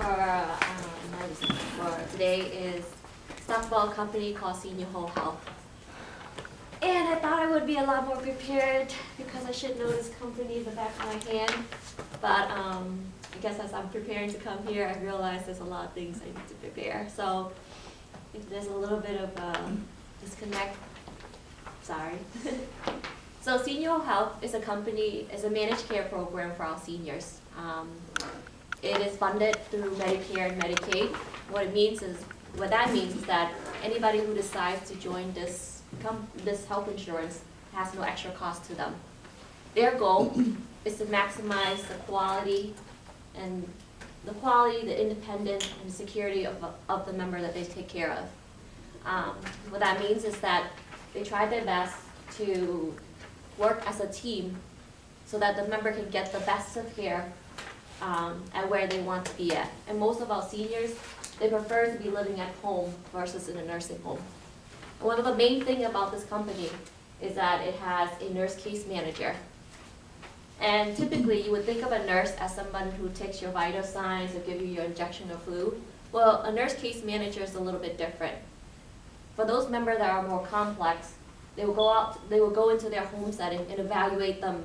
my reason for today is talk about a company called Senior Whole Health. And I thought I would be a lot more prepared because I should know this company in the back of my hand. But I guess as I'm preparing to come here, I realize there's a lot of things I need to prepare. So if there's a little bit of disconnect, sorry. So Senior Whole Health is a company, is a managed care program for our seniors. It is funded through Medicare and Medicaid. What that means is that anybody who decides to join this health insurance has no extra cost to them. Their goal is to maximize the quality, the independence, and security of the member that they take care of. What that means is that they try their best to work as a team so that the member can get the best of care at where they want to be at. And most of our seniors, they prefer to be living at home versus in a nursing home. And one of the main things about this company is that it has a nurse case manager. And typically, you would think of a nurse as someone who takes your vital signs or give you your injection of flu. Well, a nurse case manager is a little bit different. For those members that are more complex, they will go into their home setting and evaluate them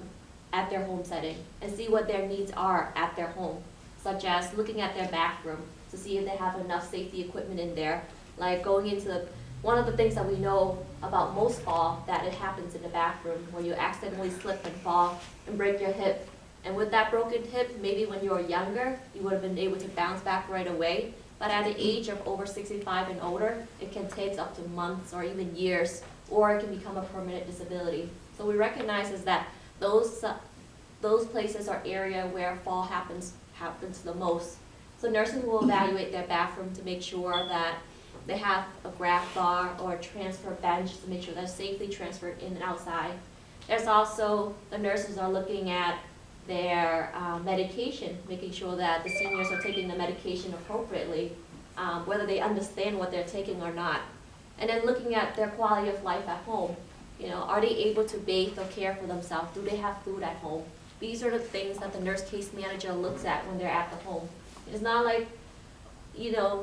at their home setting and see what their needs are at their home, such as looking at their bathroom to see if they have enough safety equipment in there, like going into one of the things that we know about most fall, that it happens in the bathroom where you accidentally slip and fall and break your hip. And with that broken hip, maybe when you were younger, you would have been able to bounce back right away. But at the age of over 65 and older, it can take up to months or even years, or it can become a permanent disability. So we recognize is that those places are area where fall happens the most. So nurses will evaluate their bathroom to make sure that they have a grab bar or a transfer bench to make sure they're safely transferred in and outside. There's also, the nurses are looking at their medication, making sure that the seniors are taking the medication appropriately, whether they understand what they're taking or not. And then looking at their quality of life at home. Are they able to bathe or care for themselves? Do they have food at home? These are the things that the nurse case manager looks at when they're at the home. It's not like,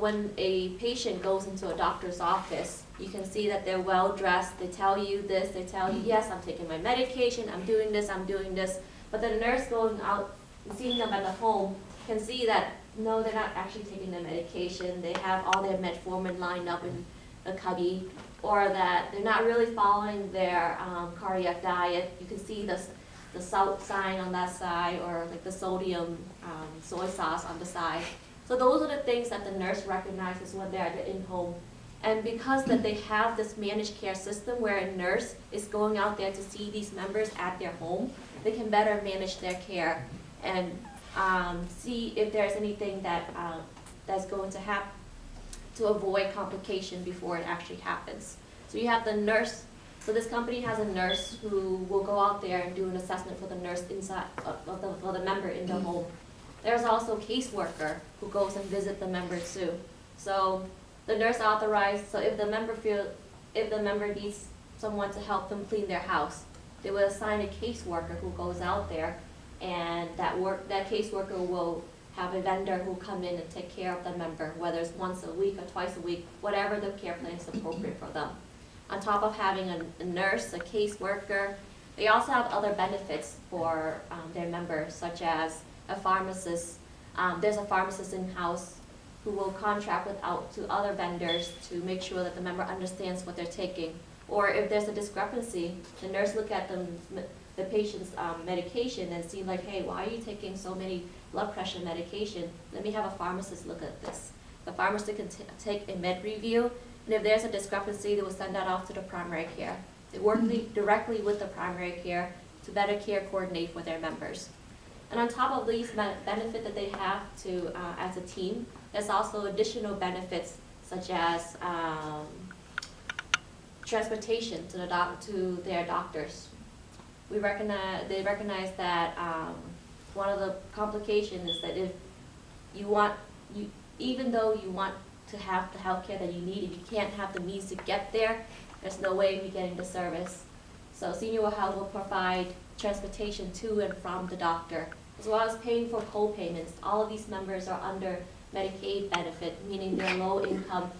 when a patient goes into a doctor's office, you can see that they're well dressed, they tell you this, they tell you, yes, I'm taking my medication, I'm doing this. But the nurse going out and seeing them at the home can see that, no, they're not actually taking their medication, they have all their metformin lined up in a cubby, or that they're not really following their cardiac diet. You can see the salt sign on that side, or like the sodium soy sauce on the side. So those are the things that the nurse recognizes when they're at the in-home. And because that they have this managed care system where a nurse is going out there to see these members at their home, they can better manage their care and see if there's anything that's going to happen to avoid complication before it actually happens. So you have the nurse. So this company has a nurse who will go out there and do an assessment for the nurse inside for the member in the home. There's also a caseworker who goes and visits the member too. So the nurse authorized. So if the member needs someone to help them clean their house, they will assign a caseworker who goes out there, and that caseworker will have a vendor who come in and take care of the member, whether it's once a week or twice a week, whatever the care plan is appropriate for them. On top of having a nurse, a caseworker, they also have other benefits for their members, such as a pharmacist. There's a pharmacist in-house who will contract to other vendors to make sure that the member understands what they're taking. Or if there's a discrepancy, the nurse look at the patient's medication and see like, hey, why are you taking so many blood pressure medication? Let me have a pharmacist look at this. The pharmacist can take a med review, and if there's a discrepancy, they will send that off to the primary care. They work directly with the primary care to better care coordinate for their members. And on top of these benefits that they have to as a team, there's also additional benefits such as transportation to their doctors. They recognize that one of the complications is that if even though you want to have the health care that you need, if you can't have the means to get there, there's no way of you getting the service. So Senior Health will provide transportation to and from the doctor as well as paying for co-payments. All of these members are under Medicaid benefit, meaning they're low income,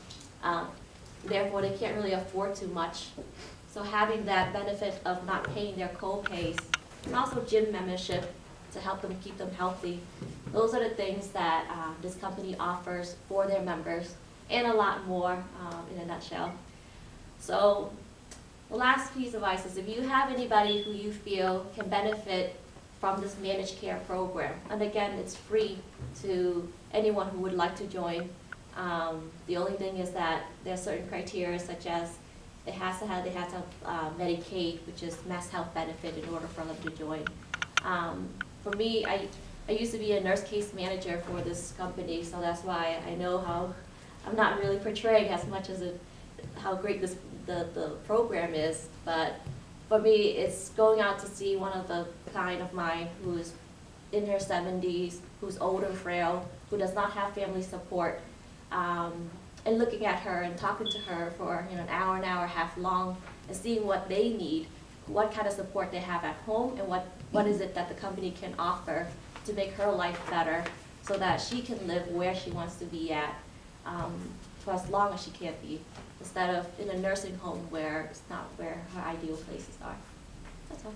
therefore they can't really afford too much. So having that benefit of not paying their co-pays, and also gym membership to help them keep them healthy. Those are the things that this company offers for their members, and a lot more in a nutshell. So the last piece of advice is if you have anybody who you feel can benefit from this managed care program, and again, it's free to anyone who would like to join. The only thing is that there are certain criteria, such as they have to have Medicaid, which is mass health benefit, in order for them to join. For me, I used to be a nurse case manager for this company, so that's why I know how I'm not really portraying as much as how great the program is, but for me, it's going out to see one of the client of mine who's in her 70s, who's old and frail, who does not have family support, and looking at her and talking to her for an hour and a half long, and seeing what they need, what kind of support they have at home, and what is it that the company can offer to make her life better, so that she can live where she wants to be at for as long as she can be, instead of in a nursing home where it's not where her ideal places are. That's all.